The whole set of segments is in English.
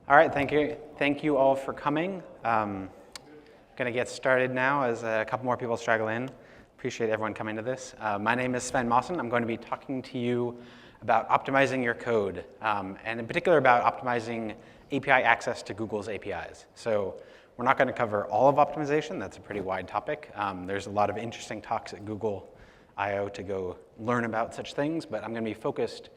All right, thank you. Thank you all for coming. Going to get started now as a couple more people straggle in. Appreciate everyone coming to this. My name is Sven Mawson. I'm going to be talking to you about optimizing your code, and in particular about optimizing API access to Google's APIs. So we're not going to cover all of optimization. That's a pretty wide topic. There's a lot of interesting talks at Google I/O to go learn about such things, but I'm going to be focused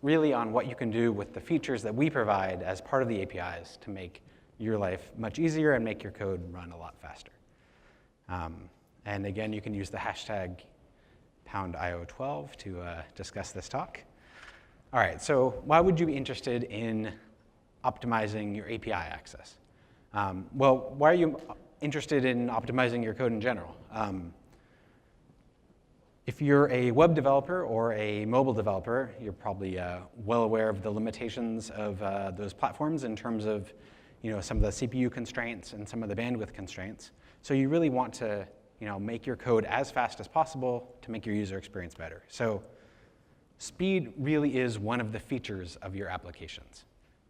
really on what you can do with the features that we provide as part of the APIs to make your life much easier and make your code run a lot faster. And again, you can use the hashtag #IO12 to discuss this talk. All right, so why would you be interested in optimizing your API access? Well, why are you interested in optimizing your code in general? If you're a web developer or a mobile developer, you're probably well aware of the limitations of those platforms in terms of some of the CPU constraints and some of the bandwidth constraints. So you really want to make your code as fast as possible to make your user experience better. So speed really is one of the features of your applications.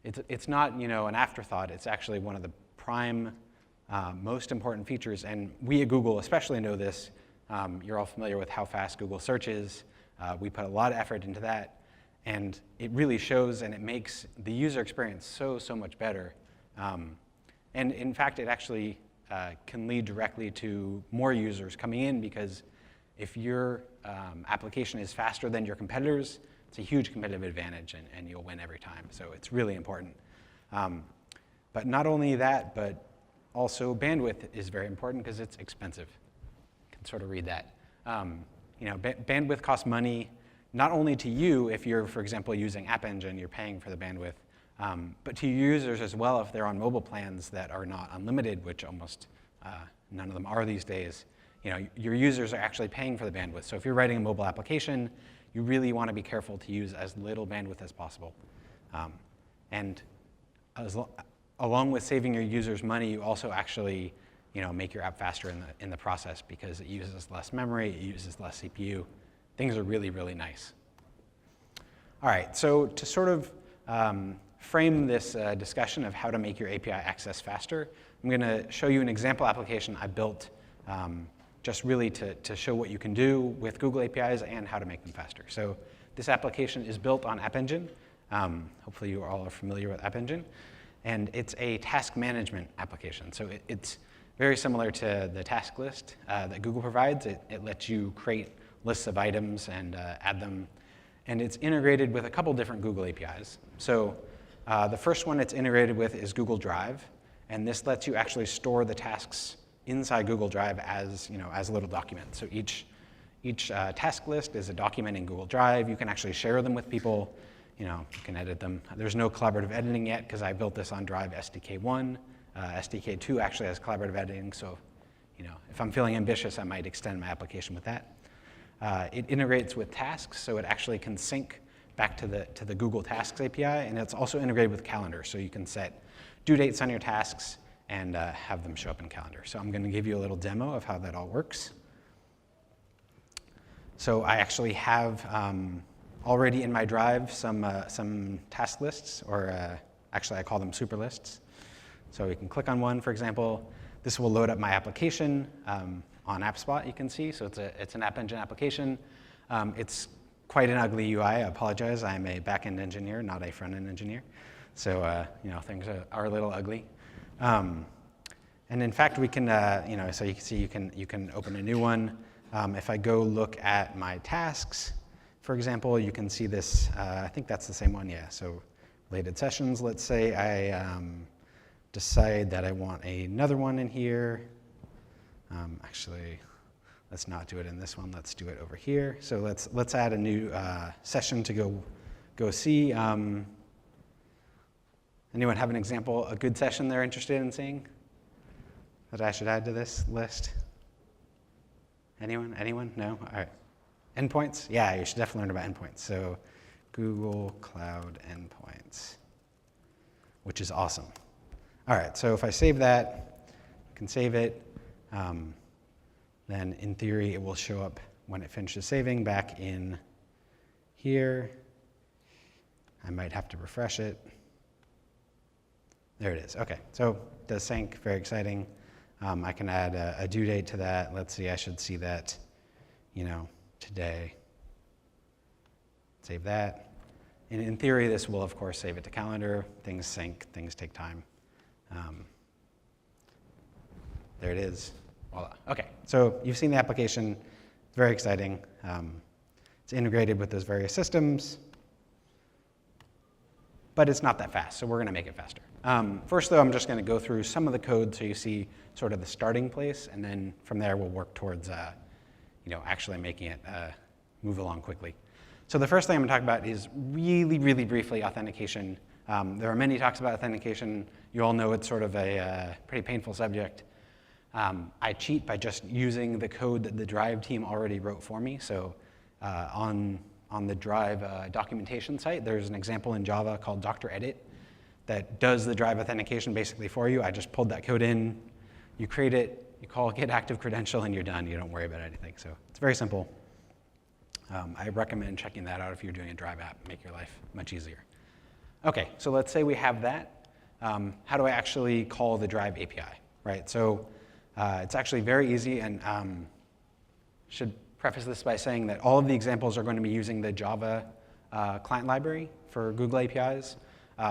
It's not an afterthought. It's actually one of the prime, most important features. And we at Google especially know this. You're all familiar with how fast Google Search is. We put a lot of effort into that. And it really shows, and it makes the user experience so much better. And in fact, it actually can lead directly to more users coming in, because if your application is faster than your competitors, it's a huge competitive advantage, and you'll win every time. So it's really important. But not only that, but also bandwidth is very important because it's expensive. Sort of read that. Bandwidth costs money, not only to you if you're, for example, using App Engine, you're paying for the bandwidth, but to users as well if they're on mobile plans that are not unlimited, which almost none of them are these days. Your users are actually paying for the bandwidth. So if you're writing a mobile application, you really want to be careful to use as little bandwidth as possible. And along with saving your users money, you also actually make your app faster in the process, because it uses less memory, it uses less CPU. Things are really nice. All right, so to sort of frame this discussion of how to make your API access faster, I'm going to show you an example application I built just really to show what you can do with Google APIs and how to make them faster. So this application is built on App Engine. Hopefully you all are familiar with App Engine. And it's a task management application. So it's very similar to the task list that Google provides. It lets you create lists of items and add them. And it's integrated with a couple different Google APIs. So the first one it's integrated with is Google Drive. And this lets you actually store the tasks inside Google Drive as a little document. So each task list is a document in Google Drive. You can actually share them with people. You can edit them. There's no collaborative editing yet because I built this on Drive SDK 1. SDK 2 actually has collaborative editing, so if I'm feeling ambitious, I might extend my application with that. It integrates with tasks, so it actually can sync back to the Google Tasks API, and it's also integrated with Calendar, so you can set due dates on your tasks and have them show up in Calendar. So I'm going to give you a little demo of how that all works. So I actually have already in my Drive some task lists, or actually I call them super lists. So we can click on one, for example. This will load up my application on AppSpot, you can see. So it's an App Engine application. It's quite an ugly UI. I apologize. I'm a back-end engineer, not a front-end engineer. So things are a little ugly. And in fact, we can, so you can see you can open a new one. If I go look at my tasks, for example, you can see this. I think that's the same one, yeah. So related sessions, let's say I decide that I want another one in here. Actually, let's not do it in this one. Let's do it over here. So let's add a new session to go see. Anyone have an example, a good session they're interested in seeing that I should add to this list? Anyone? No? All right. Endpoints? Yeah, you should definitely learn about endpoints. So Google Cloud Endpoints, which is awesome. All right, so if I save that, you can save it. Then in theory, it will show up when it finishes saving back in here. I might have to refresh it. There it is. OK, so it does sync, very exciting. I can add a due date to that. Let's see, I should see that, today. Save that. And in theory, this will, of course, save it to calendar. Things sync, things take time. There it is. Voila. OK, so you've seen the application. It's very exciting. It's integrated with those various systems. But it's not that fast, so we're going to make it faster. First, though, I'm just going to go through some of the code so you see sort of the starting place. And then from there, we'll work towards actually making it move along quickly. So the first thing I'm going to talk about is really, really briefly authentication. There are many talks about authentication. You all know it's sort of a pretty painful subject. I cheat by just using the code that the Drive team already wrote for me. So on the Drive documentation site, there's an example in Java called Dr. Edit that does the Drive authentication basically for you. I just pulled that code in. You create it. You call get active credential, and you're done. You don't worry about anything. So it's very simple. I recommend checking that out if you're doing a Drive app. Make your life much easier. OK, so let's say we have that. How do I actually call the Drive API? Right. So it's actually very easy, and should preface this by saying that all of the examples are going to be using the Java client library for Google APIs.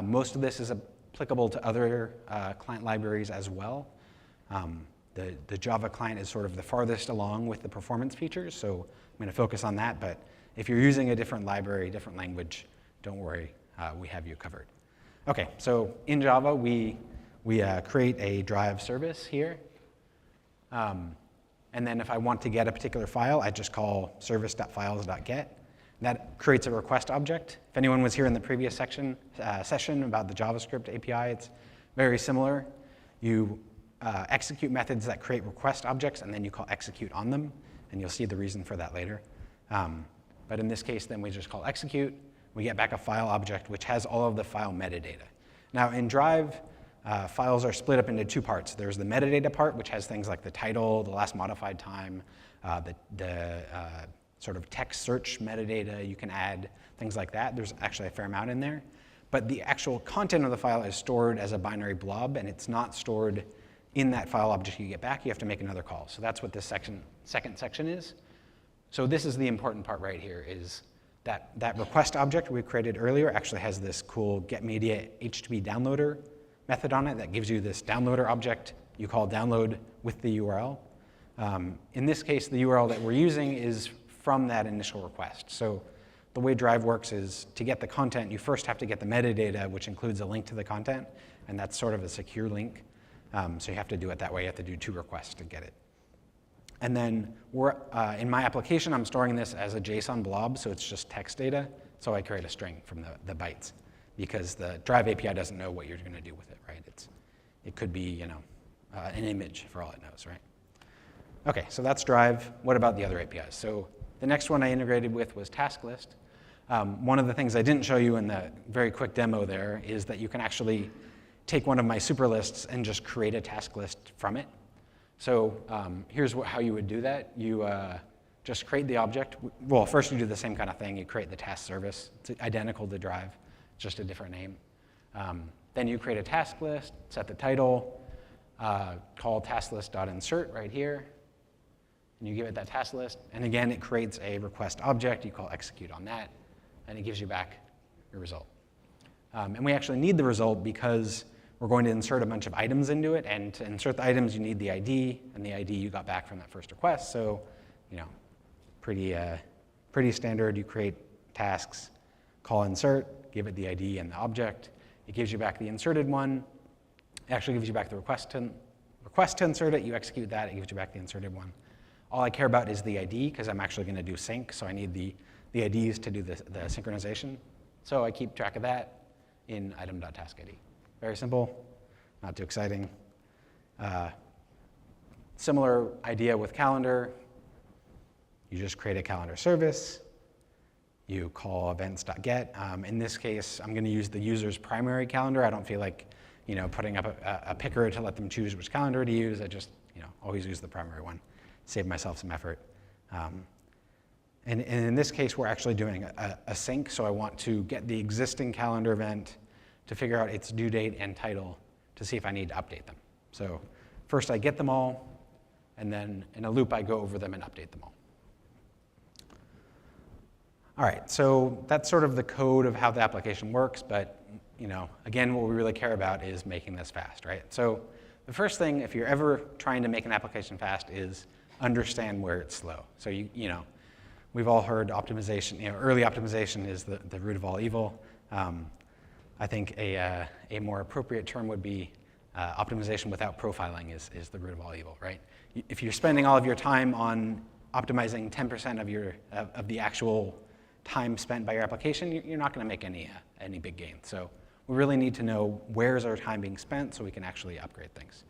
Most of this is applicable to other client libraries as well. The Java client is sort of the farthest along with the performance features, so I'm going to focus on that. But if you're using a different library, different language, don't worry, we have you covered. OK, so in Java, we create a Drive service here. And then if I want to get a particular file, I just call service.files.get. That creates a request object. If anyone was here in the previous session about the JavaScript API, it's very similar. You execute methods that create request objects, and then you call execute on them. And you'll see the reason for that later. But in this case, then we just call execute. We get back a file object, which has all of the file metadata. Now, in Drive, files are split up into two parts. There's the metadata part, which has things like the title, the last modified time, the sort of text search metadata. You can add things like that. There's actually a fair amount in there. But the actual content of the file is stored as a binary blob, and it's not stored in that file object you get back. You have to make another call. So that's what this second section is. So this is the important part right here, is that request object we created earlier actually has this cool getMediaHTTP downloader method on it that gives you this downloader object you call download with the URL. In this case, the URL that we're using is from that initial request. So the way Drive works is to get the content, you first have to get the metadata, which includes a link to the content. And that's sort of a secure link. So you have to do it that way. You have to do 2 requests to get it. And then in my application, I'm storing this as a JSON blob, so it's just text data. So I create a string from the bytes, because the Drive API doesn't know what you're going to do with it, right? It could be an image for all it knows, right? OK, so that's Drive. What about the other APIs? So the next one I integrated with was task list. One of the things I didn't show you in the very quick demo there is that you can actually take one of my super lists and just create a task list from it. So here's how you would do that. You just create the object. Well, first you do the same kind of thing. You create the task service. It's identical to Drive, just a different name. Then you create a task list, set the title, call tasklist.insert right here. And you give it that task list. And again, it creates a request object. You call execute on that. And it gives you back your result. And we actually need the result because we're going to insert a bunch of items into it. And to insert the items, you need the ID. And the ID you got back from that first request. So pretty standard. You create tasks, call insert, give it the ID and the object. It gives you back the inserted one. It actually gives you back the request to insert it. You execute that. It gives you back the inserted one. All I care about is the ID, because I'm actually going to do sync. So I need the IDs to do the synchronization. So I keep track of that in item.taskID. Very simple, not too exciting. Similar idea with calendar. You just create a calendar service. You call events.get. In this case, I'm going to use the user's primary calendar. I don't feel like putting up a picker to let them choose which calendar to use. I just always use the primary one. Save myself some effort. And in this case, we're actually doing a sync. So I want to get the existing calendar event to figure out its due date and title to see if I need to update them. So first I get them all, and then in a loop I go over them and update them all. All right, so that's sort of the code of how the application works, but again, what we really care about is making this fast, right? So the first thing, if you're ever trying to make an application fast, is understand where it's slow. So we've all heard optimization. Early optimization is the root of all evil. I think a more appropriate term would be optimization without profiling is the root of all evil, right? If you're spending all of your time on optimizing 10% of the actual time spent by your application, you're not going to make any big gains. So we really need to know where's our time being spent so we can actually upgrade things.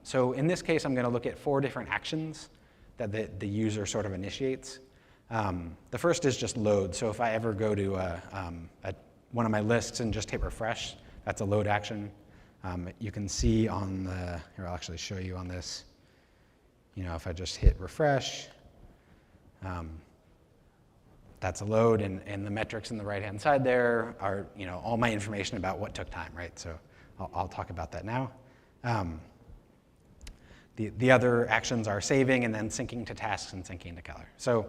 So in this case, I'm going to look at 4 different actions that the user sort of initiates. The first is just load. So if I ever go to one of my lists and just hit refresh, that's a load action. You can see on here I'll actually show you on this. If I just hit refresh, that's a load, and the metrics in the right-hand side there are all my information about what took time, right? So I'll talk about that now. The other actions are saving and then syncing to tasks and syncing to Keller. So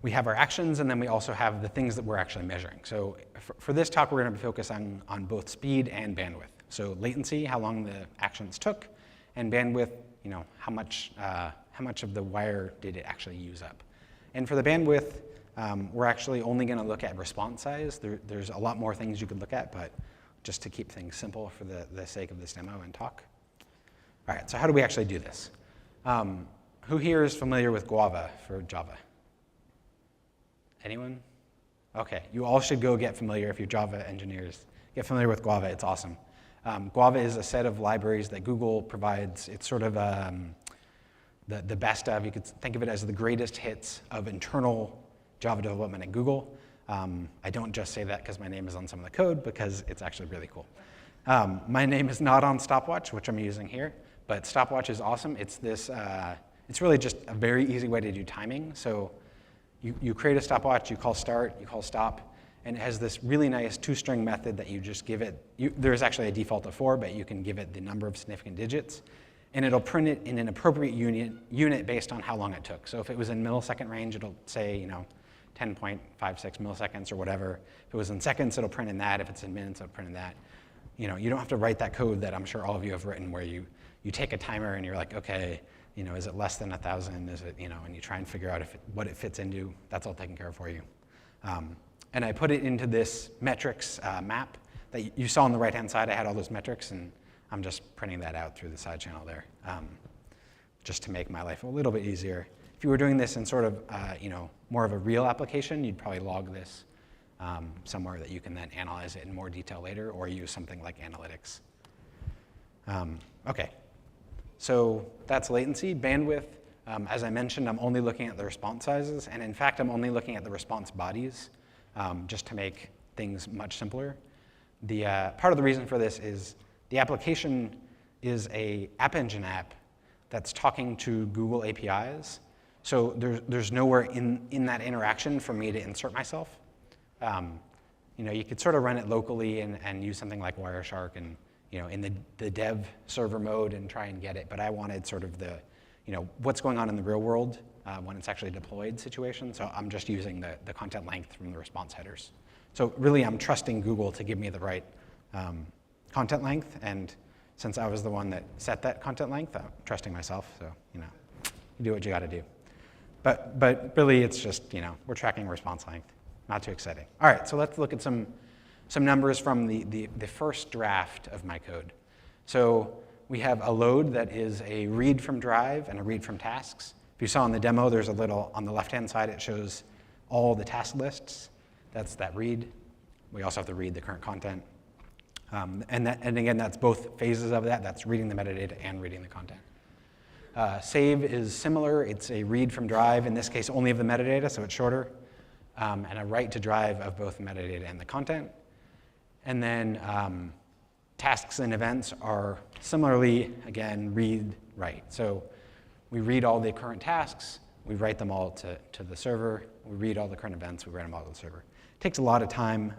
we have our actions, and then we also have the things that we're actually measuring. So for this talk, we're going to focus on both speed and bandwidth. So latency, how long the actions took, and bandwidth, how much of the wire did it actually use up. And for the bandwidth, we're actually only going to look at response size. There's a lot more things you could look at, but just to keep things simple for the sake of this demo and talk. All right, so how do we actually do this? Who here is familiar with Guava for Java? Anyone? OK, you all should go get familiar if you're Java engineers. Get familiar with Guava, it's awesome. Guava is a set of libraries that Google provides. It's sort of the best of. You could think of it as the greatest hits of internal Java development at Google. I don't just say that because my name is on some of the code, because it's actually really cool. My name is not on Stopwatch, which I'm using here, but Stopwatch is awesome. It's it's really just a very easy way to do timing. So you create a stopwatch, you call start, you call stop, and it has this really nice 2-string method that you just give it. There's actually a default of 4, but you can give it the number of significant digits, and it'll print it in an appropriate unit based on how long it took. So if it was in millisecond range, it'll say 10.56 milliseconds or whatever. If it was in seconds, it'll print in that. If it's in minutes, it'll print in that. You don't have to write that code that I'm sure all of you have written, where you take a timer and you're like, okay, is it less than 1,000? Is it, and you try and figure out what it fits into. That's all taken care of for you. And I put it into this metrics map that you saw on the right-hand side. I had all those metrics, and I'm just printing that out through the side channel there, just to make my life a little bit easier. If you were doing this in sort of, more of a real application, you'd probably log this somewhere that you can then analyze it in more detail later, or use something like analytics. OK, so that's latency. Bandwidth, as I mentioned, I'm only looking at the response sizes. And in fact, I'm only looking at the response bodies, just to make things much simpler. The part of the reason for this is the application is a App Engine app that's talking to Google APIs. So there's nowhere in that interaction for me to insert myself. You could sort of run it locally and use something like Wireshark and in the dev server mode and try and get it. But I wanted sort of the what's going on in the real world when it's actually deployed situation. So I'm just using the content length from the response headers. So really, I'm trusting Google to give me the right content length. And since I was the one that set that content length, I'm trusting myself. So you do what you got to do. But really, it's just we're tracking response length. Not too exciting. All right, so let's look at some numbers from the first draft of my code. So we have a load that is a read from drive and a read from tasks. If you saw in the demo, there's a little on the left-hand side. It shows all the task lists. That's that read. We also have to read the current content. And again, that's both phases of that. That's reading the metadata and reading the content. Save is similar. It's a read from drive, in this case only of the metadata, so it's shorter, and a write to drive of both the metadata and the content. And then tasks and events are similarly, again, read, write. So we read all the current tasks. We write them all to the server. We read all the current events. We write them all to the server. It takes a lot of time.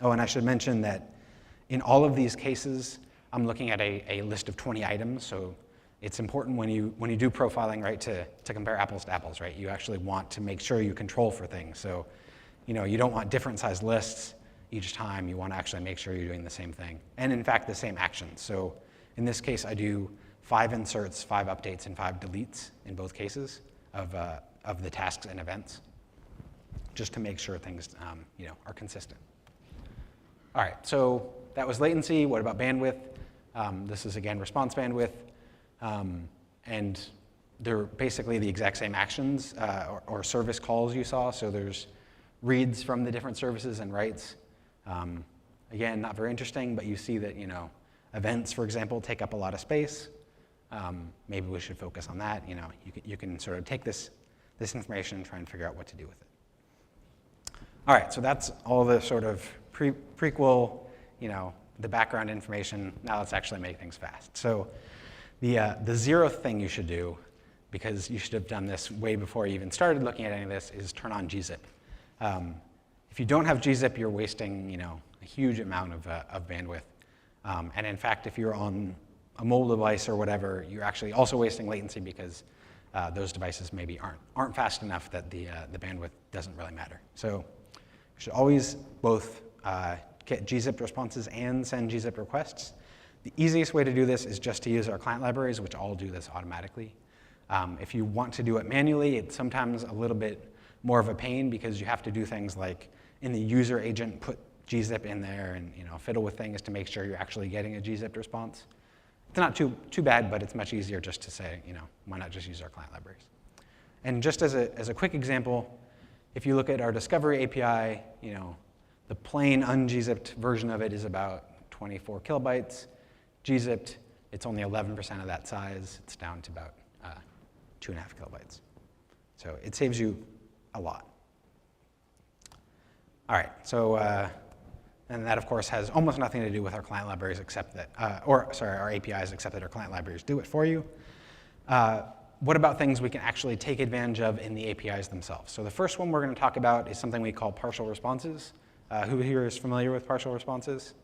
Oh, and I should mention that in all of these cases, I'm looking at a list of 20 items, so it's important when you do profiling, right, to compare apples to apples, right? You actually want to make sure you control for things. So, you don't want different sized lists each time. You want to actually make sure you're doing the same thing, and in fact, the same actions. So in this case, I do 5 inserts, 5 updates, and 5 deletes in both cases of the tasks and events, just to make sure things are consistent. All right, so that was latency. What about bandwidth? This is, again, response bandwidth. And they're basically the exact same actions or service calls you saw. So there's reads from the different services and writes. Again, not very interesting, but you see that events, for example, take up a lot of space. Maybe we should focus on that. You can sort of take this information and try and figure out what to do with it. All right, so that's all the sort of prequel, the background information. Now let's actually make things fast. So the 0th thing you should do, because you should have done this way before you even started looking at any of this, is turn on gzip. If you don't have gzip, you're wasting a huge amount of bandwidth. And in fact, if you're on a mobile device or whatever, you're actually also wasting latency because those devices maybe aren't fast enough that the bandwidth doesn't really matter. So you should always both get gzip responses and send gzip requests. The easiest way to do this is just to use our client libraries, which all do this automatically. If you want to do it manually, it's sometimes a little bit more of a pain because you have to do things like in the user agent, put gzip in there and fiddle with things to make sure you're actually getting a gzip response. It's not too bad, but it's much easier just to say, why not just use our client libraries? And just as a quick example, if you look at our discovery API, the plain ungzipped version of it is about 24 kilobytes. Gzipped, it's only 11% of that size. It's down to about 2.5 kilobytes. So it saves you a lot. All right, so and that, of course, has almost nothing to do with our client libraries except that, our APIs, except that our client libraries do it for you. What about things we can actually take advantage of in the APIs themselves? So the first one we're going to talk about is something we call partial responses. Who here is familiar with partial responses?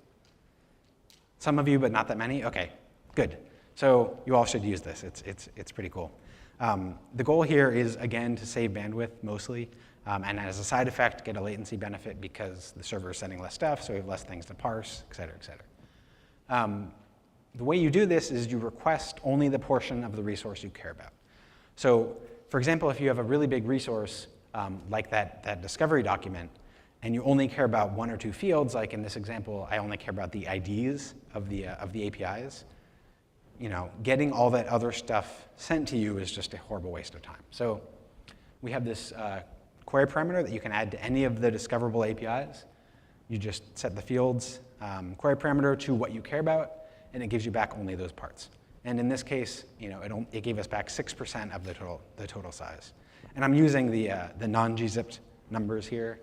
Some of you, but not that many? OK, good. So you all should use this. It's pretty cool. The goal here is, again, to save bandwidth mostly. And as a side effect, get a latency benefit because the server is sending less stuff, so we have less things to parse, et cetera, et cetera. The way you do this is you request only the portion of the resource you care about. So for example, if you have a really big resource, like that discovery document, and you only care about 1 or 2 fields, like in this example, I only care about the IDs of the APIs, getting all that other stuff sent to you is just a horrible waste of time. So we have this query parameter that you can add to any of the discoverable APIs. You just set the fields query parameter to what you care about, and it gives you back only those parts. And in this case, it gave us back 6% of the total size. And I'm using the non-gzipped numbers here.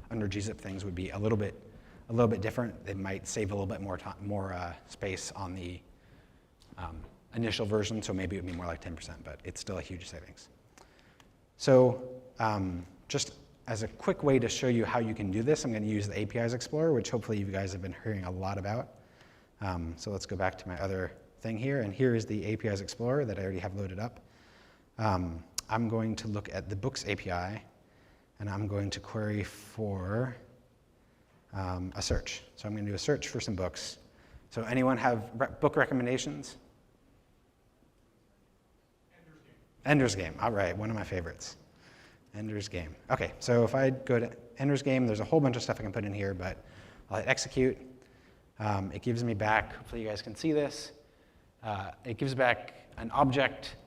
Under gzip, things would be a little bit different. They might save a little bit more space on the initial version, so maybe it would be more like 10%, but it's still a huge savings. So just as a quick way to show you how you can do this, I'm going to use the APIs Explorer, which hopefully you guys have been hearing a lot about. So let's go back to my other thing here. And here is the APIs Explorer that I already have loaded up. I'm going to look at the Books API, and I'm going to query for a search. So I'm going to do a search for some books. So anyone have book recommendations? Ender's Game. All right, one of my favorites. Ender's Game. OK, so if I go to Ender's Game, there's a whole bunch of stuff I can put in here, but I'll hit execute. It gives me back, hopefully you guys can see this, it gives back an object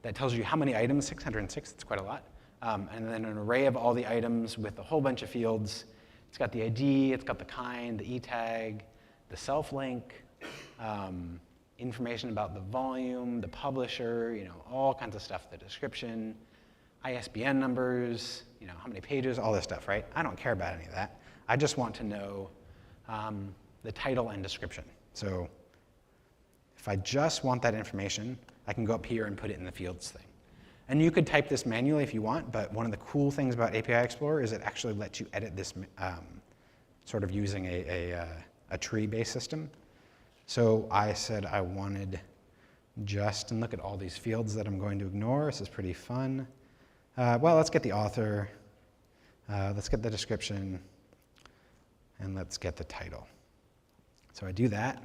that tells you how many items, 606, it's quite a lot, and then an array of all the items with a whole bunch of fields. It's got the ID, it's got the kind, the e-tag, the self-link, information about the volume, the publisher, all kinds of stuff, the description, ISBN numbers, how many pages, all this stuff, right? I don't care about any of that. I just want to know the title and description. So if I just want that information, I can go up here and put it in the fields thing. And you could type this manually if you want, but one of the cool things about API Explorer is it actually lets you edit this sort of using a tree-based system. So I said I wanted just, and look at all these fields that I'm going to ignore. This is pretty fun. Well, let's get the author, let's get the description, and let's get the title. So I do that.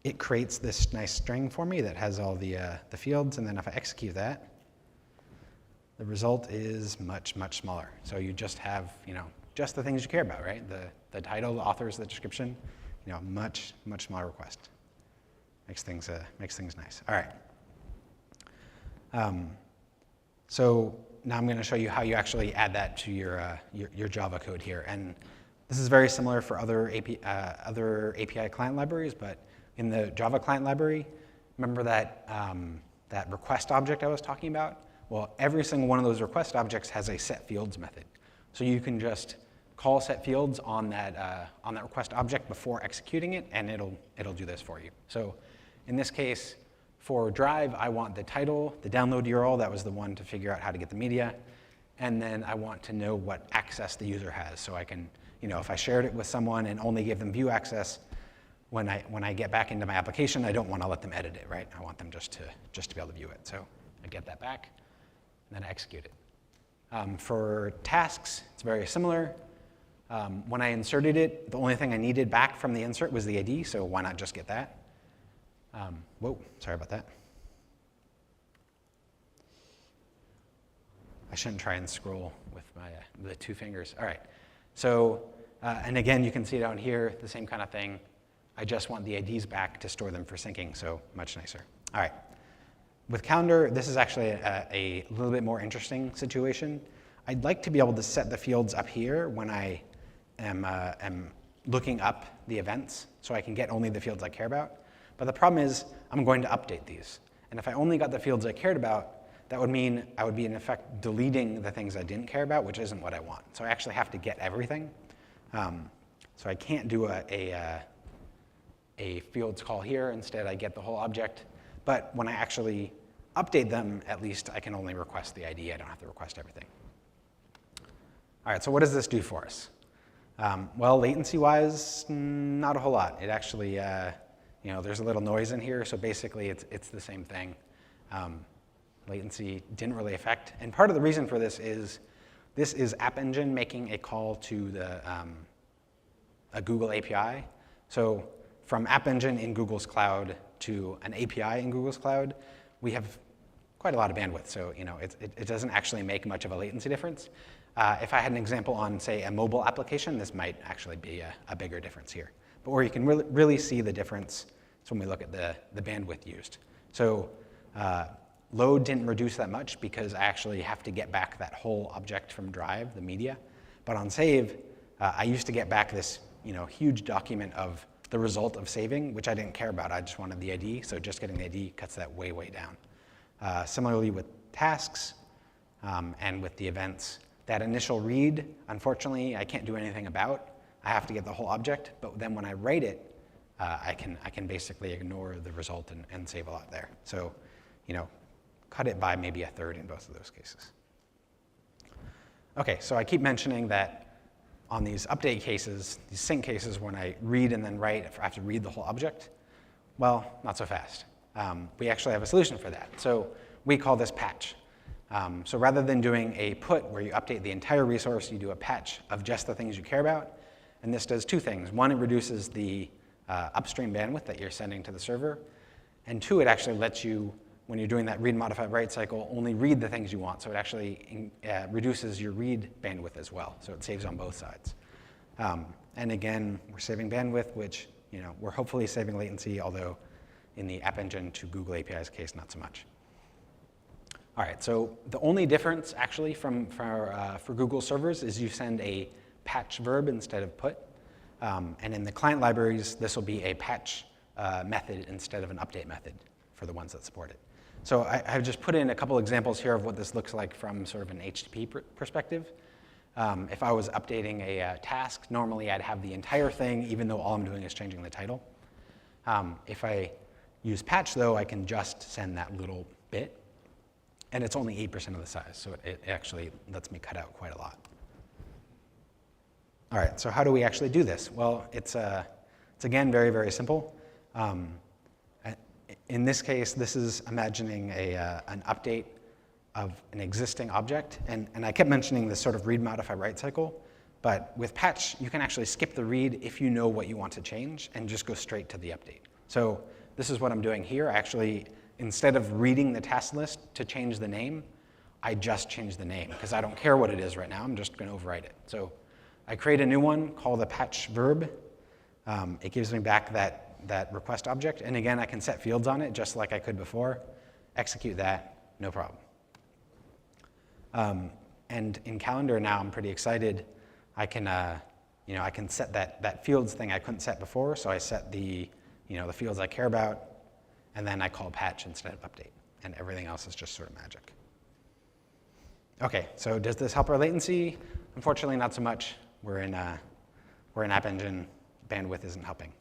It creates this nice string for me that has all the fields, and then if I execute that, the result is much, much smaller. So you just have, just the things you care about, right? The title, the authors, the description, much, much smaller request. Makes things nice. All right. So now I'm going to show you how you actually add that to your Java code here. And this is very similar for other API client libraries, but in the Java client library, remember that, that request object I was talking about? Well, every single one of those request objects has a setFields method. So you can just call setFields on that request object before executing it, and it'll do this for you. So in this case, for Drive, I want the title, the download URL, that was the one to figure out how to get the media, and then I want to know what access the user has. So I can, if I shared it with someone and only gave them view access, when I get back into my application, I don't want to let them edit it, right? I want them just to be able to view it. So I get that back, and then I execute it. For tasks, it's very similar. When I inserted it, the only thing I needed back from the insert was the ID, so why not just get that? Whoa, sorry about that. I shouldn't try and scroll with the 2 fingers. All right, so, and again, you can see down here, the same kind of thing. I just want the IDs back to store them for syncing, so much nicer. All right. With Calendar, this is actually a little bit more interesting situation. I'd like to be able to set the fields up here when I am looking up the events, so I can get only the fields I care about. But the problem is, I'm going to update these. And if I only got the fields I cared about, that would mean I would be, in effect, deleting the things I didn't care about, which isn't what I want. So I actually have to get everything. So I can't do a fields call here. Instead, I get the whole object. But when I actually update them, at least I can only request the ID. I don't have to request everything. All right, so what does this do for us? Well, latency-wise, not a whole lot. It actually, there's a little noise in here, so basically it's the same thing. Latency didn't really affect. And part of the reason for this is App Engine making a call to a Google API. So from App Engine in Google's cloud to an API in Google's cloud, we have quite a lot of bandwidth. So it doesn't actually make much of a latency difference. If I had an example on, say, a mobile application, this might actually be a bigger difference here. But where you can really see the difference is when we look at the bandwidth used. So load didn't reduce that much because I actually have to get back that whole object from Drive, the media. But on save, I used to get back this huge document of the result of saving, which I didn't care about. I just wanted the ID, so just getting the ID cuts that way, way down. Similarly with tasks and with the events, that initial read, unfortunately, I can't do anything about. I have to get the whole object, but then when I write it, I can basically ignore the result and save a lot there. So, cut it by maybe a third in both of those cases. Okay, so I keep mentioning that on these update cases, these sync cases, when I read and then write, I have to read the whole object. Well, not so fast. We actually have a solution for that. So we call this patch. So rather than doing a put where you update the entire resource, you do a patch of just the things you care about. And this does 2 things. 1, it reduces the upstream bandwidth that you're sending to the server. And 2, it actually lets you, when you're doing that read, modify, write cycle, only read the things you want. So it actually reduces your read bandwidth as well. So it saves on both sides. And again, we're saving bandwidth, which we're hopefully saving latency, although in the App Engine to Google API's case, not so much. All right, so the only difference actually for Google servers is you send a patch verb instead of put. And in the client libraries, this will be a patch method instead of an update method for the ones that support it. So I've just put in a couple examples here of what this looks like from sort of an HTTP perspective. If I was updating a task, normally I'd have the entire thing, even though all I'm doing is changing the title. If I use patch, though, I can just send that little bit. And it's only 8% of the size, so it actually lets me cut out quite a lot. All right, so how do we actually do this? Well, it's again, very, very simple. In this case, this is imagining an update of an existing object. And I kept mentioning this sort of read, modify, write cycle. But with patch, you can actually skip the read if you know what you want to change and just go straight to the update. So this is what I'm doing here. Actually, instead of reading the task list to change the name, I just change the name because I don't care what it is right now. I'm just going to overwrite it. So I create a new one called the patch verb. It gives me back that request object. And again, I can set fields on it just like I could before. Execute that, no problem. And in calendar now, I'm pretty excited. I can set that fields thing I couldn't set before. So I set the fields I care about, and then I call patch instead of update. And everything else is just sort of magic. OK, so does this help our latency? Unfortunately, not so much. We're in App Engine. Bandwidth isn't helping.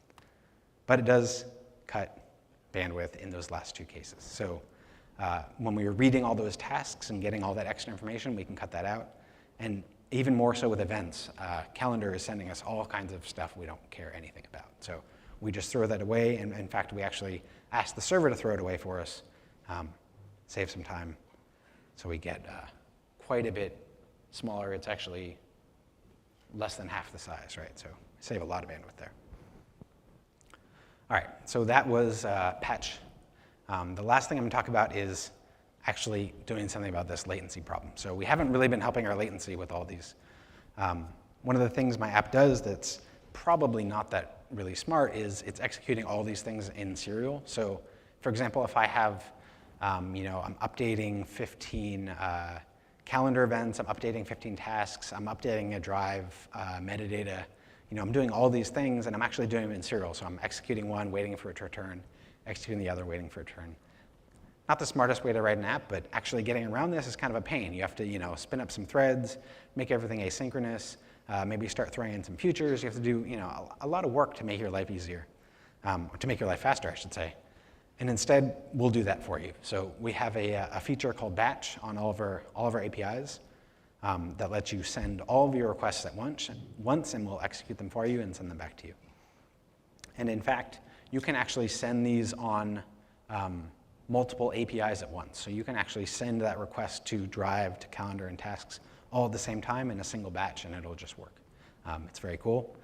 But it does cut bandwidth in those last two cases. So when we were reading all those tasks and getting all that extra information, we can cut that out. And even more so with events. Calendar is sending us all kinds of stuff we don't care anything about. So we just throw that away. And in fact, we actually ask the server to throw it away for us, save some time. So we get quite a bit smaller. It's actually less than half the size, right? So save a lot of bandwidth there. All right, so that was patch. The last thing I'm going to talk about is actually doing something about this latency problem. So we haven't really been helping our latency with all these. One of the things my app does that's probably not that really smart is it's executing all these things in serial. So for example, if I have, I'm updating 15 calendar events, I'm updating 15 tasks, I'm updating a drive, metadata, I'm doing all these things, and I'm actually doing them in serial. So I'm executing one, waiting for it to return, executing the other, waiting for it to return. Not the smartest way to write an app, but actually getting around this is kind of a pain. You have to, spin up some threads, make everything asynchronous, maybe start throwing in some futures. You have to do, a lot of work to make your life easier, to make your life faster, I should say. And instead, we'll do that for you. So we have a feature called batch on all of our APIs that lets you send all of your requests at once, and we'll execute them for you and send them back to you. And in fact, you can actually send these on multiple APIs at once. So you can actually send that request to Drive, to Calendar, and Tasks all at the same time in a single batch, and it'll just work. It's very cool.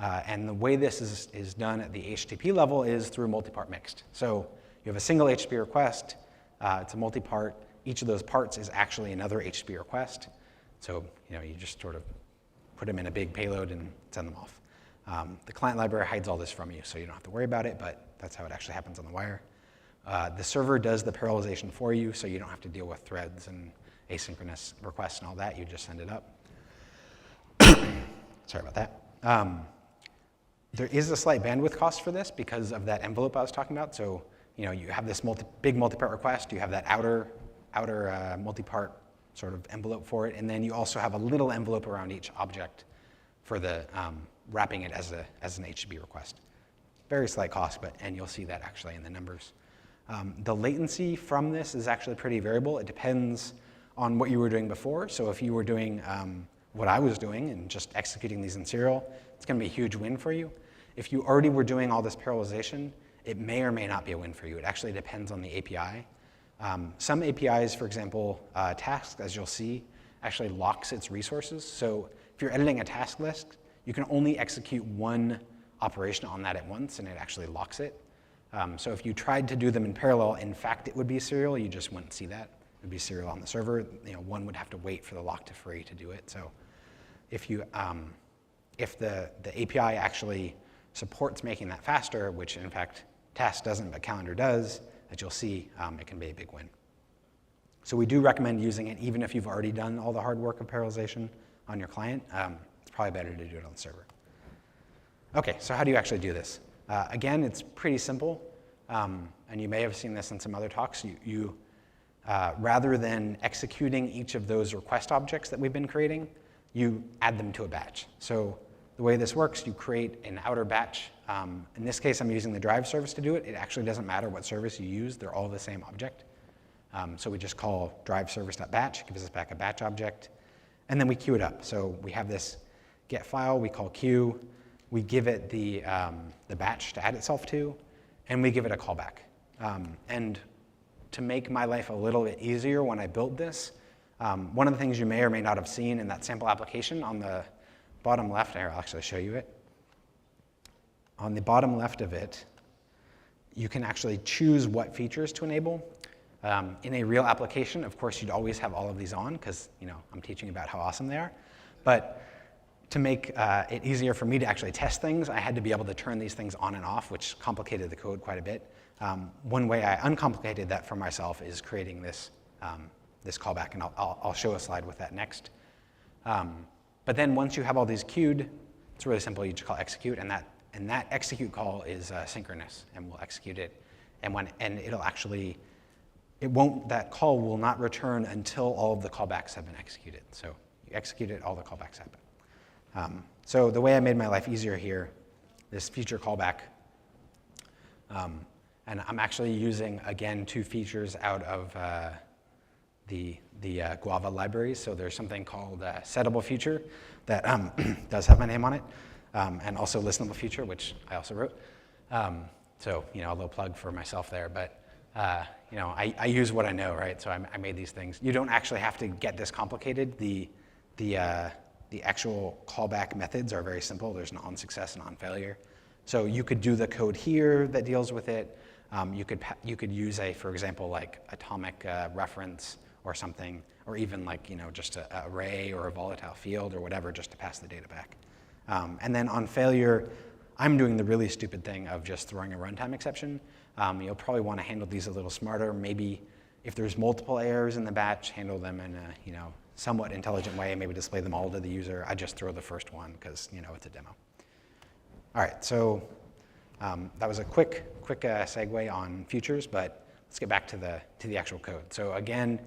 And the way this is done at the HTTP level is through multi-part mixed. So you have a single HTTP request. It's a multi-part. Each of those parts is actually another HTTP request. So you just sort of put them in a big payload and send them off. The client library hides all this from you, so you don't have to worry about it, but that's how it actually happens on the wire. The server does the parallelization for you, so you don't have to deal with threads and asynchronous requests and all that. You just send it up. Sorry about that. There is a slight bandwidth cost for this because of that envelope I was talking about. So you have this big multi-part request. You have that outer multi-part sort of envelope for it, and then you also have a little envelope around each object for the wrapping it as an HTTP request. Very slight cost, and you'll see that actually in the numbers. The latency from this is actually pretty variable. It depends on what you were doing before. So if you were doing what I was doing and just executing these in serial, it's going to be a huge win for you. If you already were doing all this parallelization, it may or may not be a win for you. It actually depends on the API. Some APIs, for example, tasks, as you'll see, actually locks its resources. So if you're editing a task list, you can only execute one operation on that at once, and it actually locks it. So if you tried to do them in parallel, in fact, it would be serial. You just wouldn't see that. It would be serial on the server. One would have to wait for the lock to free to do it. So if the API actually supports making that faster, which in fact Task doesn't, but Calendar does, that you'll see, it can be a big win. So we do recommend using it even if you've already done all the hard work of parallelization on your client. It's probably better to do it on the server. OK, so how do you actually do this? Again, it's pretty simple. And you may have seen this in some other talks. Rather than executing each of those request objects that we've been creating, you add them to a batch. So the way this works, you create an outer batch. In this case, I'm using the Drive service to do it. It actually doesn't matter what service you use. They're all the same object. So we just call drive service.batch. It gives us back a batch object. And then we queue it up. So we have this get file we call queue. We give it the batch to add itself to. and we give it a callback. And to make my life a little bit easier when I built this, one of the things you may or may not have seen in that sample application on the bottom left, here, I'll actually show you it. On the bottom left of it, you can actually choose what features to enable. In a real application, of course, you'd always have all of these on because I'm teaching about how awesome they are. But to make it easier for me to actually test things, I had to be able to turn these things on and off, which complicated the code quite a bit. One way I uncomplicated that for myself is creating this, this callback, and I'll show a slide with that next. But then once you have all these queued, it's really simple. You just call execute, and that execute call is synchronous, and we'll execute it. And it'll actually, that call will not return until all of the callbacks have been executed. So you execute it, all the callbacks happen. So the way I made my life easier here, this feature callback, and I'm actually using, again, 2 features out of the Guava libraries. So there's something called settable feature that does have my name on it, and also listenable feature, which I also wrote. So a little plug for myself there, but I use what I know, right? So I made these things. You don't actually have to get this complicated. The actual callback methods are very simple. There's an on success and on failure. So you could do the code here that deals with it. You could use for example, like atomic reference or something, or even like just an array or a volatile field or whatever, just to pass the data back. And then on failure, I'm doing the really stupid thing of just throwing a runtime exception. You'll probably want to handle these a little smarter. Maybe if there's multiple errors in the batch, handle them in a somewhat intelligent way. Maybe display them all to the user. I just throw the first one because it's a demo. All right, so that was a quick segue on features, but let's get back to the actual code. So again,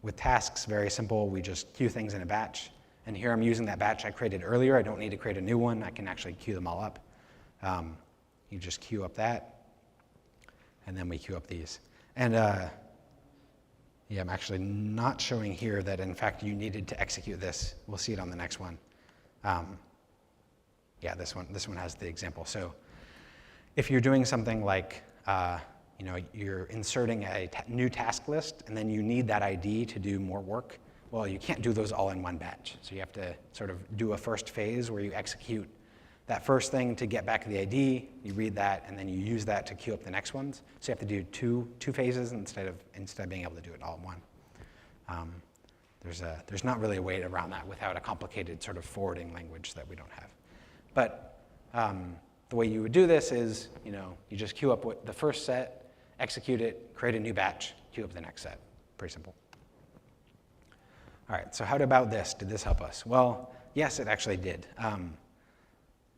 with tasks, very simple. We just queue things in a batch. And here I'm using that batch I created earlier. I don't need to create a new one. I can actually queue them all up. You just queue up that, and then we queue up these. And yeah, I'm actually not showing here that, in fact, you needed to execute this. We'll see it on the next one. Yeah, this one has the example. So if you're doing something like you're inserting a new task list, and then you need that ID to do more work, well, you can't do those all in one batch. So you have to sort of do a first phase where you execute that first thing to get back the ID, you read that, and then you use that to queue up the next ones. So you have to do two phases instead of being able to do it all in one. There's not really a way around that without a complicated sort of forwarding language that we don't have. But the way you would do this is, you just queue up the first set, execute it, create a new batch, queue up the next set. Pretty simple. All right, so how about this? Did this help us? Well, yes, it actually did.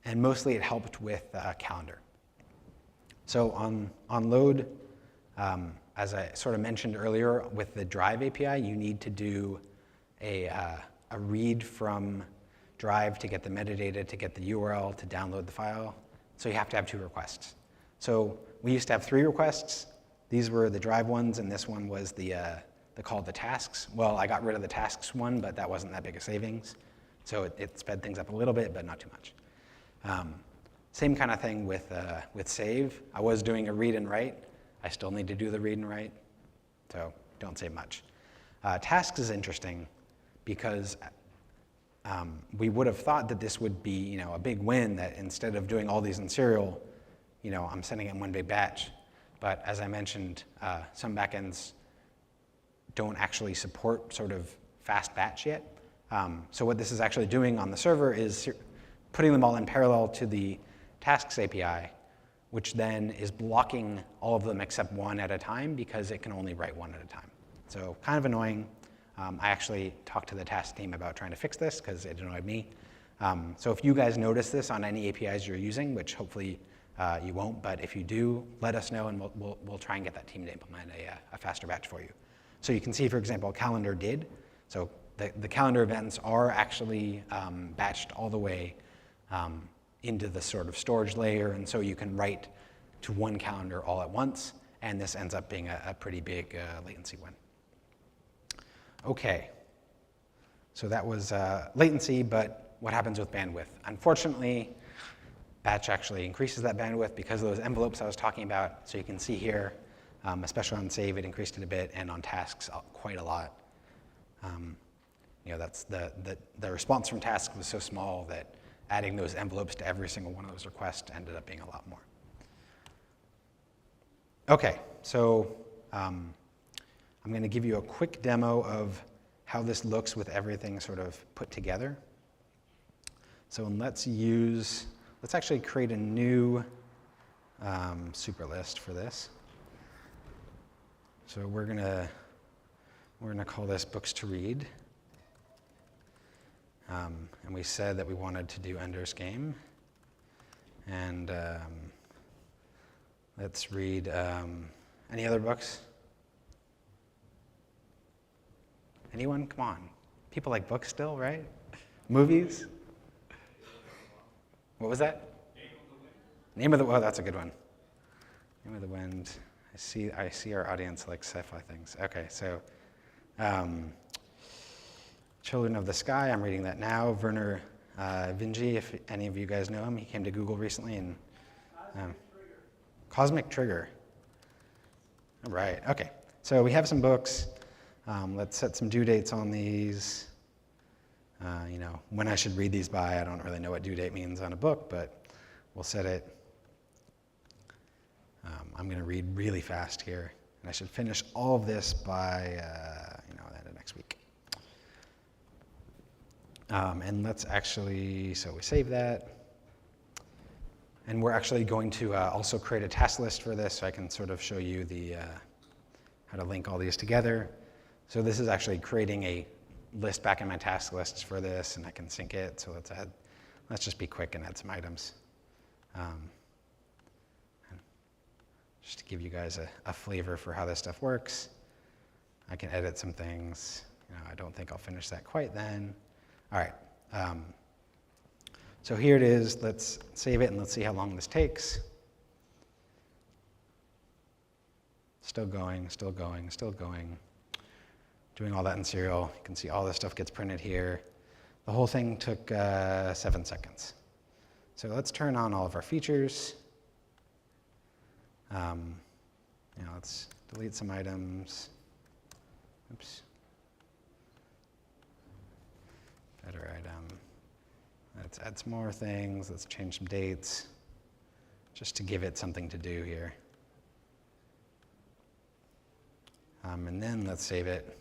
And mostly it helped with calendar. So on load, as I sort of mentioned earlier, with the Drive API, you need to do a read from Drive to get the metadata, to get the URL, to download the file. So you have to have 2 requests. So we used to have 3 requests. These were the Drive ones, and this one was the called the tasks. Well, I got rid of the tasks one, but that wasn't that big a savings. So it sped things up a little bit, but not too much. Same kind of thing with save. I was doing a read and write. I still need to do the read and write, so don't save much. Tasks is interesting because we would have thought that this would be a big win, that instead of doing all these in serial, I'm sending it in one big batch. But as I mentioned, some backends don't actually support sort of fast batch yet. So what this is actually doing on the server is putting them all in parallel to the tasks API, which then is blocking all of them except one at a time because it can only write one at a time. So kind of annoying. I actually talked to the task team about trying to fix this because it annoyed me. So if you guys notice this on any APIs you're using, which hopefully you won't, but if you do, let us know and we'll try and get that team to implement a faster batch for you. So you can see, for example, calendar did. So the calendar events are actually batched all the way into the sort of storage layer, and so you can write to one calendar all at once, and this ends up being a pretty big latency win. Okay, so that was latency, but what happens with bandwidth? Unfortunately, Batch actually increases that bandwidth because of those envelopes I was talking about. So you can see here, especially on save, it increased it a bit, and on tasks, quite a lot. That's the response from tasks was so small that adding those envelopes to every single one of those requests ended up being a lot more. Okay, so I'm going to give you a quick demo of how this looks with everything sort of put together. So let's actually create a new super list for this. So we're gonna call this books to read. And we said that we wanted to do Ender's Game. And let's read any other books? Anyone? Come on. People like books still, right? Movies? What was that? Name of the Wind. Oh, that's a good one. Name of the Wind. I see our audience likes sci-fi things. Okay, so Children of the Sky, I'm reading that now. Werner Vinge, if any of you guys know him, he came to Google recently. And Cosmic Trigger. All right, okay. So we have some books. Let's set some due dates on these. When I should read these by. I don't really know what due date means on a book, but we'll set it. I'm going to read really fast here, and I should finish all of this by the end of next week. And let's actually, so we save that. And we're actually going to also create a task list for this, so I can sort of show you how to link all these together. So this is actually creating a list back in my task lists for this, and I can sync it. So let's just be quick and add some items. Just to give you guys a flavor for how this stuff works. I can edit some things. I don't think I'll finish that quite then. All right. So here it is. Let's save it and let's see how long this takes. Still going, still going, still going. Doing all that in serial. You can see all this stuff gets printed here. The whole thing took 7 seconds. So let's turn on all of our features. Let's delete some items. Oops. Better item. Let's add some more things. Let's change some dates, just to give it something to do here. And then let's save it.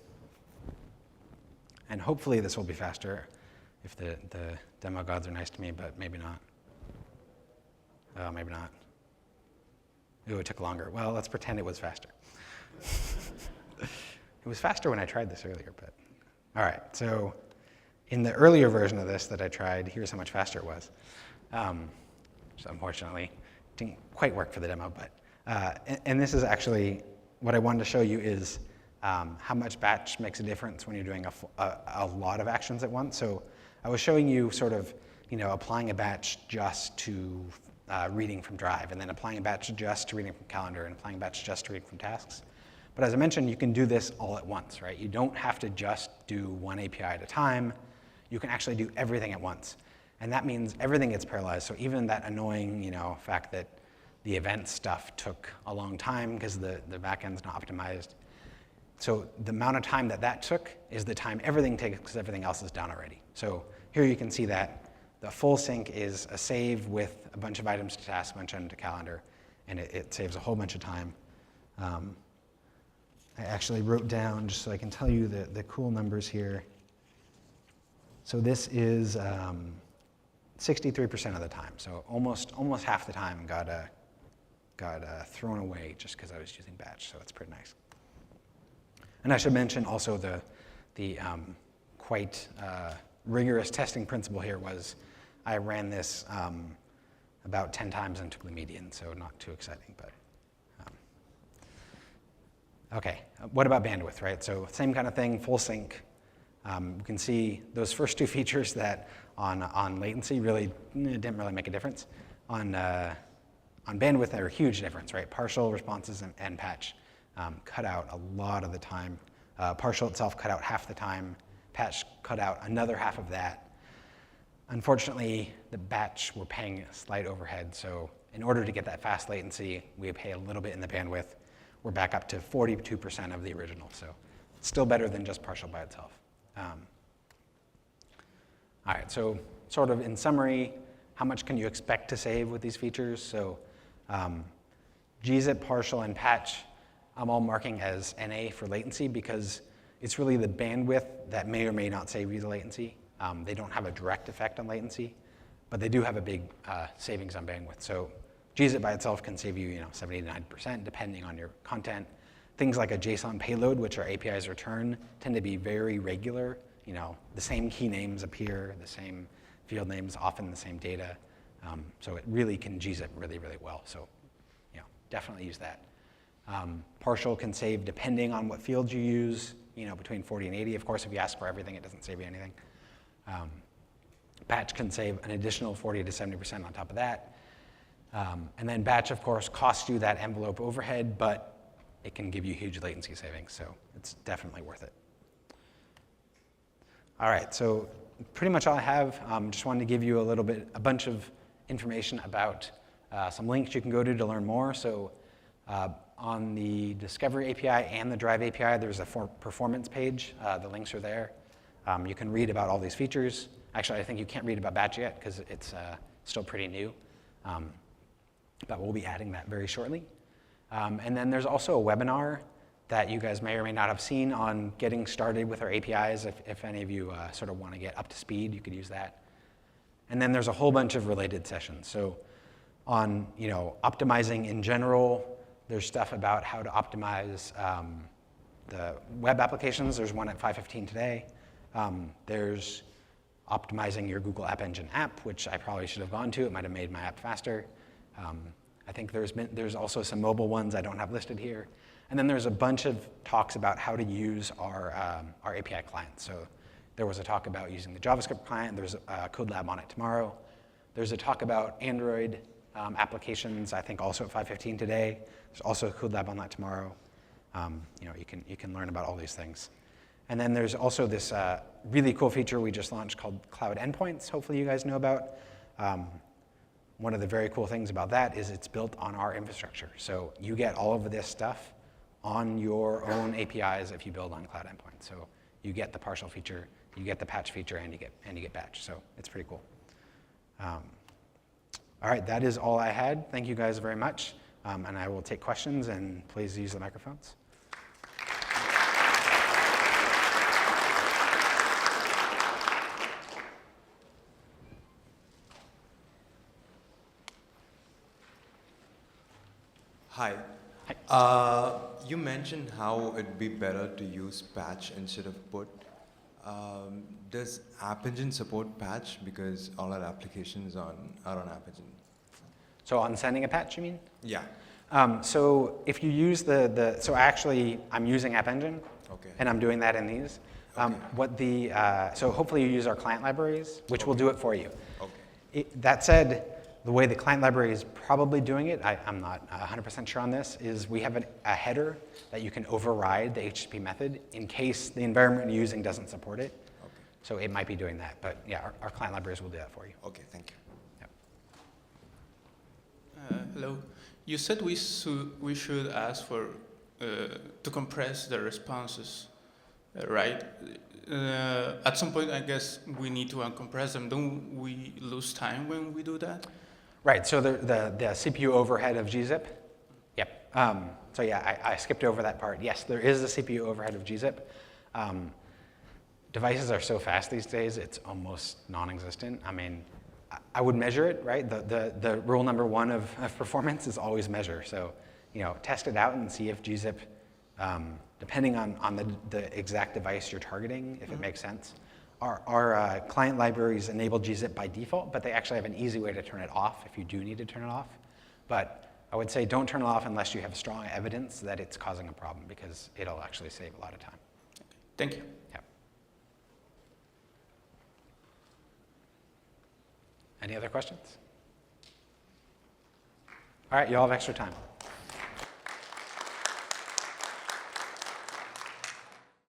And hopefully this will be faster if the demo gods are nice to me, but maybe not. Oh, maybe not. Ooh, it took longer. Well, let's pretend it was faster. It was faster when I tried this earlier, but all right. So in the earlier version of this that I tried, here's how much faster it was. So unfortunately, didn't quite work for the demo, but and this is actually what I wanted to show you is how much batch makes a difference when you're doing a lot of actions at once. So I was showing you sort of applying a batch just to reading from Drive, and then applying a batch just to reading from Calendar, and applying a batch just to reading from Tasks. But as I mentioned, you can do this all at once, right? You don't have to just do one API at a time. You can actually do everything at once. And that means everything gets parallelized. So even that annoying fact that the event stuff took a long time because the backend's not optimized. So the amount of time that took is the time everything takes because everything else is done already. So here you can see that the full sync is a save with a bunch of items to task, a bunch of items to calendar, and it saves a whole bunch of time. I actually wrote down, just so I can tell you the cool numbers here. So this is 63% of the time. So almost half the time got thrown away just because I was using batch. So that's pretty nice. And I should mention also the quite rigorous testing principle here was I ran this about 10 times and took the median, so not too exciting, but. Okay, what about bandwidth, right? So same kind of thing, full sync. You can see those first two features that on latency really didn't really make a difference. On bandwidth, they're a huge difference, right? Partial responses and patch cut out a lot of the time. Partial itself cut out half the time. Patch cut out another half of that. Unfortunately, the batch, we're paying a slight overhead, so in order to get that fast latency, we pay a little bit in the bandwidth. We're back up to 42% of the original, so it's still better than just partial by itself. All right, so sort of in summary, how much can you expect to save with these features? So gzip, partial, and patch, I'm all marking as NA for latency because it's really the bandwidth that may or may not save you the latency. They don't have a direct effect on latency, but they do have a big savings on bandwidth. So gzip by itself can save you, 70 to 90% depending on your content. Things like a JSON payload, which our APIs return, tend to be very regular. The same key names appear, the same field names, often the same data. So it really can gzip really, really well. So definitely use that. Partial can save depending on what fields you use, between 40 and 80. Of course, if you ask for everything, it doesn't save you anything. Batch can save an additional 40 to 70% on top of that. And then batch, of course, costs you that envelope overhead, but it can give you huge latency savings, so it's definitely worth it. All right, so pretty much all I have. Just wanted to give you a bunch of information about some links you can go to learn more. So on the Discovery API and the Drive API, there's a performance page. The links are there. You can read about all these features. Actually, I think you can't read about batch yet because it's still pretty new. But we'll be adding that very shortly. And then there's also a webinar that you guys may or may not have seen on getting started with our APIs. If any of you sort of want to get up to speed, you could use that. And then there's a whole bunch of related sessions. So on optimizing in general, there's stuff about how to optimize the web applications. There's one at 5:15 today. There's optimizing your Google App Engine app, which I probably should have gone to. It might have made my app faster. I think there's also some mobile ones I don't have listed here. And then there's a bunch of talks about how to use our API client. So there was a talk about using the JavaScript client. There's a code lab on it tomorrow. There's a talk about Android applications, I think also at 5:15 today. There's also a code lab on that tomorrow. You can learn about all these things. And then there's also this really cool feature we just launched called Cloud Endpoints, hopefully you guys know about. One of the very cool things about that is it's built on our infrastructure. So you get all of this stuff on your own APIs if you build on Cloud Endpoints. So you get the partial feature, you get the patch feature, and you get batch. So it's pretty cool. All right, that is all I had. Thank you guys very much. And I will take questions, and please use the microphones. Hi. You mentioned how it'd be better to use patch instead of put. Does App Engine support patch? Because all our applications are on App Engine. So on sending a patch, you mean? Yeah. So if you use so actually I'm using App Engine, Okay. and I'm doing that in these. Okay. So hopefully you use our client libraries, which will do it for you. Okay. That said, the way the client library is probably doing it, I'm not 100% sure on this, is we have a header that you can override the HTTP method in case the environment you're using doesn't support it. Okay. So it might be doing that, but yeah, our client libraries will do that for you. Okay, thank you. Hello. You said we should ask for to compress the responses, right? At some point, I guess we need to uncompress them. Don't we lose time when we do that? Right. So the CPU overhead of gzip. Yep. So yeah, I skipped over that part. Yes, there is a CPU overhead of gzip. Devices are so fast these days; it's almost non-existent. I mean, I would measure it, right? The rule number one of performance is always measure. So, test it out and see if gzip, depending on the exact device you're targeting, if it makes sense. Our client libraries enable gzip by default, but they actually have an easy way to turn it off if you do need to turn it off. But I would say don't turn it off unless you have strong evidence that it's causing a problem, because it'll actually save a lot of time. Thank you. Yeah. Any other questions? All right, you all have extra time.